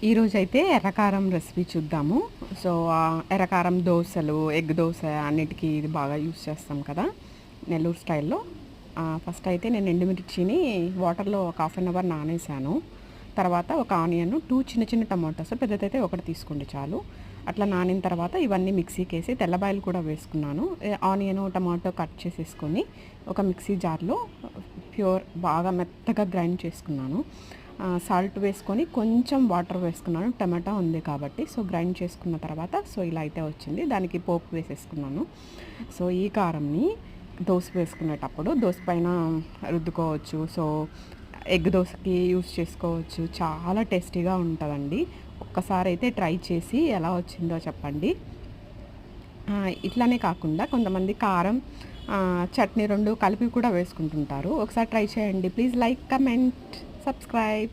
ఈరోజైతే ఎర్రకారం రెసిపీ చూద్దాము. సో, ఎర్రకారం దోసలు, ఎగ్ దోస అన్నిటికీ ఇది బాగా యూస్ చేస్తాం కదా నెల్లూరు స్టైల్‌లో. ఫస్ట్ అయితే నేను ఎండుమిర్చిని వాటర్‌లో ఒక హాఫ్ అన్ అవర్ నానేసాను. తర్వాత ఒక ఆనియన్, 2 చిన్న చిన్న టమాటోస్, పెద్దదైతే ఒకటి తీసుకోండి చాలు. అట్లా నానిన తర్వాత ఇవన్నీ మిక్సీకేసి తెల్లబాయలు కూడా వేసుకున్నాను. ఆనియను, టమాటో కట్ చేసేసుకొని ఒక మిక్సీ జార్‌లో బాగా మెత్తగా గ్రైండ్ చేసుకున్నాను. సాల్ట్ వేసుకొని కొంచెం వాటర్ వేసుకున్నాను, టమాటా ఉంది కాబట్టి. సో గ్రైండ్ చేసుకున్న తర్వాత సో ఇలా అయితే వచ్చింది. దానికి పోపు వేసేసుకున్నాను. సో ఈ కారంని దోస వేసుకునేటప్పుడు దోస పైన రుద్దుకోవచ్చు. సో ఎగ్ దోసకి యూస్ చేసుకోవచ్చు. చాలా టేస్టీగా ఉంటుందండి. ఒక్కసారి అయితే ట్రై చేసి ఎలా వచ్చిందో చెప్పండి. ఇట్లానే కాకుండా కొంతమంది కారం, చట్నీ 2 కలిపి కూడా వేసుకుంటుంటారు. ఒకసారి ట్రై చేయండి. Please like, comment, subscribe.